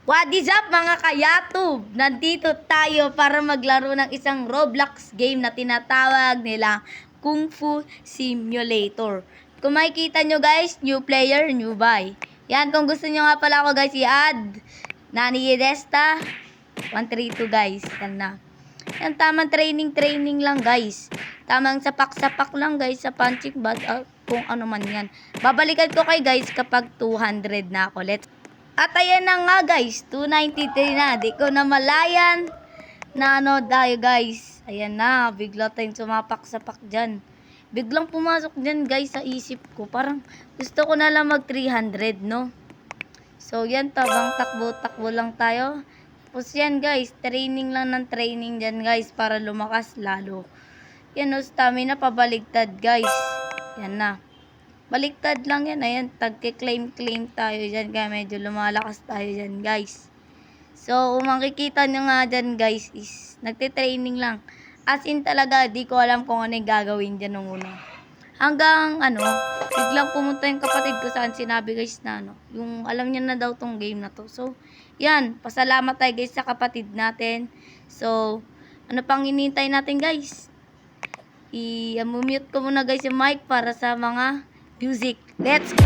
What is up mga ka-YouTube? Nandito tayo para maglaro ng isang Roblox game na tinatawag nila Kung Fu Simulator. Kung makikita nyo guys, new player, new buy. Yan, kung gusto nyo nga pala ako guys, i-add Nani Desta 132 guys. Yan na. Yan, tamang training lang guys. Tamang sapak-sapak lang guys sa punching bag, kung ano man yan. Babalikan ko kay guys kapag 200 na ako. At ayan na nga guys, 293 na. Di ko na malayan na ano tayo guys. Ayan na, bigla tayong sumapak-sapak dyan. Biglang pumasok dyan guys sa isip ko. Parang gusto ko na lang mag 300 no. So yan, tabang takbo-takbo lang tayo. Tapos yan guys, training lang ng training dyan guys para lumakas lalo. Yan o, stamina pabaligtad guys. Yan na. Baliktad lang yan. Ayan, tagke-claim tayo dyan. Kaya medyo lumalakas tayo dyan, guys. So, kung makikita nyo nga dyan, guys, is nagte-training lang. As in talaga, di ko alam kung ano yung gagawin dyan nung una. Hanggang, biglang pumunta yung kapatid ko saan sinabi, guys, na yung alam niya na daw tong game na to. So, yan. Pasalamat tayo, guys, sa kapatid natin. So, ano pang hinihintay natin, guys? I-mute ko muna, guys, yung mic para sa mga music. Let's go!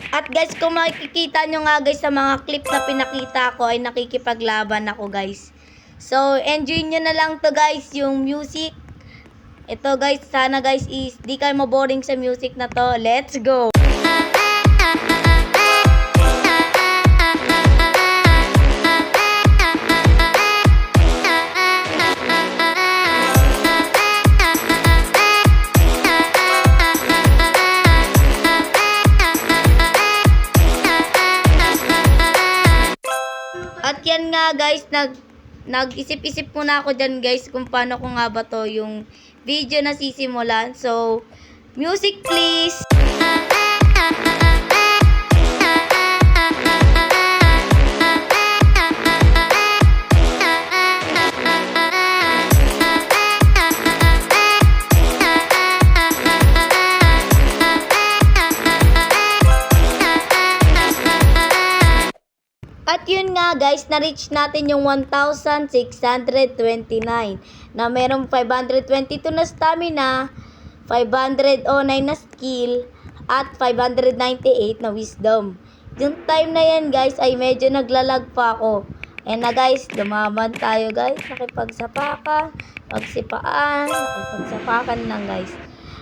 At guys, kung makikita nyo nga guys sa mga clip na pinakita ko ay nakikipaglaban ako guys. So, enjoy nyo na lang to guys yung music. Ito guys, sana guys is di kayo maboring sa music na to. Let's go! At yan nga guys, nag-isip-isip muna ako dyan guys kung paano ko nga ba to yung video na sisimulan. So, music please! At yun nga guys, na-reach natin yung 1,629 na merong 522 na stamina, 509 na skill, at 598 na wisdom. Yung time na yan guys ay medyo naglalag pa ako. Ayan na guys, lumaban tayo guys, nakipagsapakan, nakipagsapakan lang guys.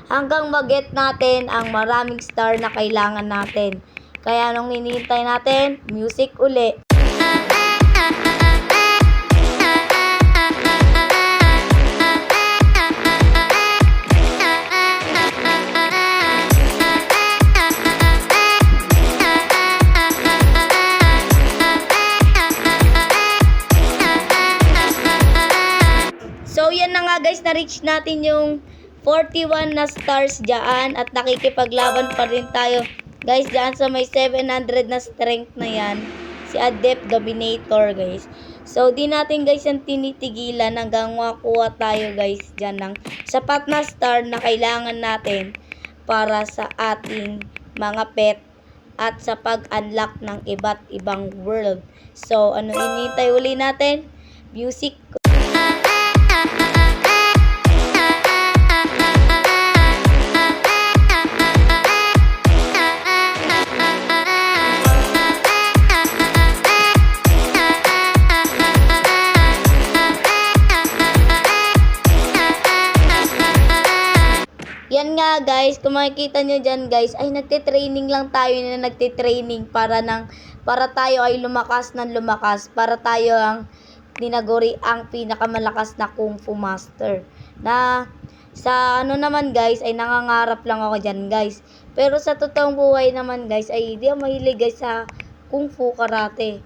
Hanggang mag-get natin ang maraming star na kailangan natin. Kaya nung hinihintay natin, music uli. So yan na nga guys, na-reach natin yung 41 na stars dyan at nakikipaglaban pa rin tayo. Guys, dyan sa may 700 na strength na yan, si Adept Dominator, guys. So, di natin, guys, yung tinitigilan hanggang makuha tayo, guys, dyan ng sapat na star na kailangan natin para sa ating mga pet at sa pag-unlock ng iba't ibang world. So, ano inintay uli natin? Music. Yan nga guys, kung makikita nyo dyan guys, ay nagte-training lang tayo na nagte-training para tayo ay lumakas ng lumakas, para tayo ang tinaguri ang pinakamalakas na Kung Fu Master. Na sa naman guys, ay nangangarap lang ako dyan guys. Pero sa totoong buhay naman guys, ay hindi ako mahilig guys sa Kung Fu Karate.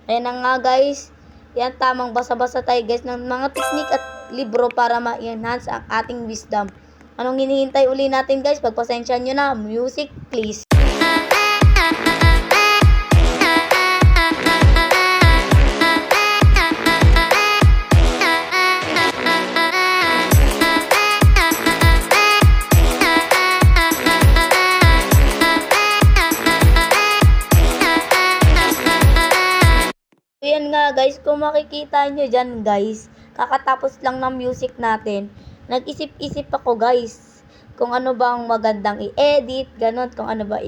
Ayan na nga guys, yan tamang basa-basa tayo guys ng mga technique at libro para ma-enhance ang ating wisdom. Anong hinihintay uli natin guys? Pagpasensya nyo na. Music please. Ayan nga guys, kung makikita nyo dyan guys, kakatapos lang ng music natin, nag-isip-isip ako guys, kung ano bang magandang i-edit, ganun, kung ano ba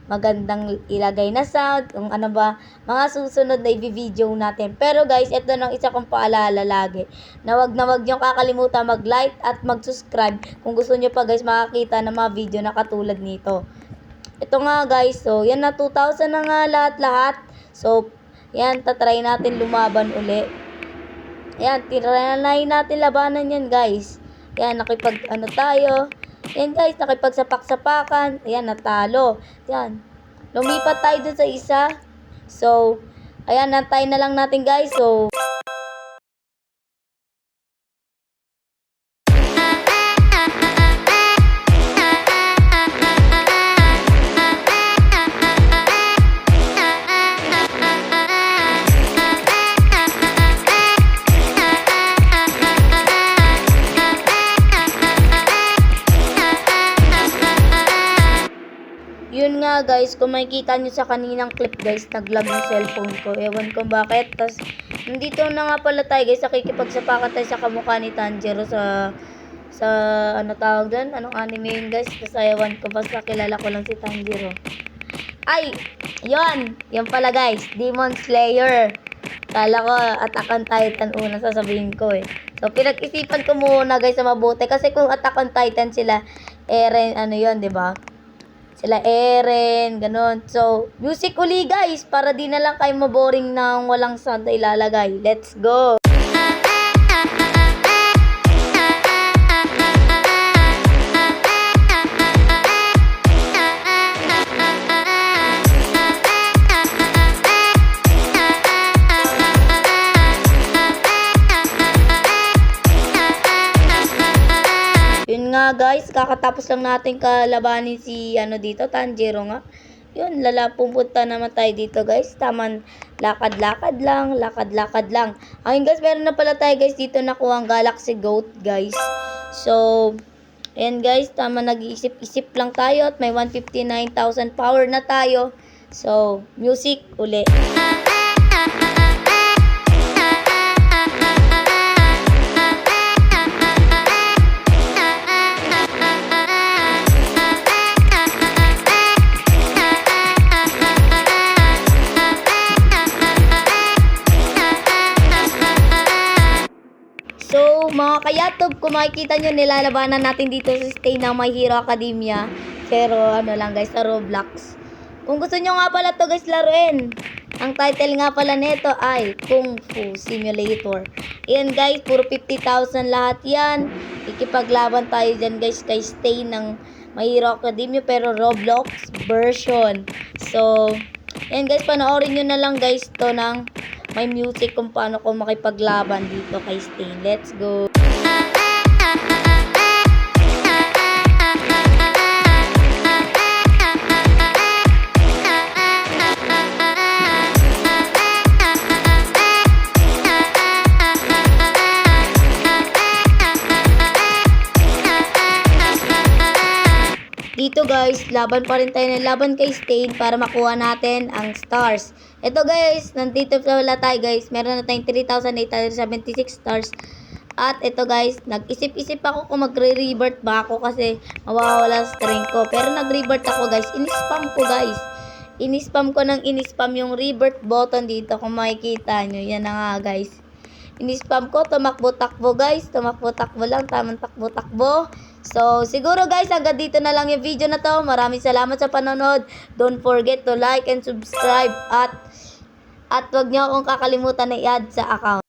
magandang ilagay na sound, kung ano ba mga susunod na i-video natin. Pero guys, ito nang isa kong paalala lagi, na wag nyo kakalimutan mag-like at mag-subscribe kung gusto nyo pa guys makakita ng mga video na katulad nito. Ito nga guys, so yan na 2,000 na nga lahat-lahat. So, yan, tatry natin lumaban uli. Yan, tinry natin labanan yan guys. Yan, tayo. Yan guys, nakipagsapak-sapakan. Ayan, natalo. Yan, lumipat tayo dun sa isa. So, ayan, nantay na lang natin guys. So, yun nga guys, kung makikita nyo sa kaninang clip guys, naglag yung cellphone ko. Ewan ko bakit. Tapos, nandito na nga pala tayo guys, nakikipagsapakan tayo sa kamukha ni Tanjiro sa ano tawag doon? Anong anime yun guys? Tapos ewan ko, basta kilala ko lang si Tanjiro. Ay! Yun! Yun pala guys, Demon Slayer. Kala ko, Attack on Titan una sasabihin ko eh. So, pinag-isipan ko muna guys sa mabuti. Kasi kung Attack on Titan sila, Eren, ano yun, di ba? Sila Eren, ganun. So, music uli guys, para di na lang kayo maboring ng walang sound na ilalagay. Let's go! Yun nga guys, kakatapos lang natin kalabanin si dito, Tanjiro nga. Yun, pupunta naman tayo dito guys. Taman, lakad-lakad lang. Ayun guys, meron na pala tayo guys dito nakuha ang Galaxy Goat guys. So, ayan guys, tama, nag-iisip-isip lang tayo at may 159,000 power na tayo. So, music uli. So, mga kayatob, kung makikita nyo, nilalabanan natin dito sa stage ng My Hero Academia. Pero, ano lang guys, sa Roblox. Kung gusto nyo nga pala to guys laruin, ang title nga pala nito ay Kung Fu Simulator. Ayan guys, puro 50,000 lahat yan. Ikipaglaban tayo dyan guys kay stay ng My Hero Academia pero Roblox version. So, ayan guys, panoorin nyo na lang guys to ng may music kung paano ko makipaglaban dito kay Stain. Let's go! Dito guys, laban pa rin tayo ng laban kay Stain para makuha natin ang stars. Ito guys, nandito pala tayo guys. Meron na tayong 3,876 stars. At ito guys, nag-isip-isip ako kung magre-revert ba ako kasi mawawala sa string ko. Pero nag-revert ako guys. Inispam ko guys. Inispam ko ng inispam yung revert button dito kung makikita nyo. Yan na nga guys. Inispam ko, tumakbo-takbo guys. Tumakbo-takbo lang, tamang takbo-takbo. So, siguro guys, hanggang dito na lang yung video na to. Maraming salamat sa panonood. Don't forget to like and subscribe. At wag niyo akong kakalimutan na i-add sa account.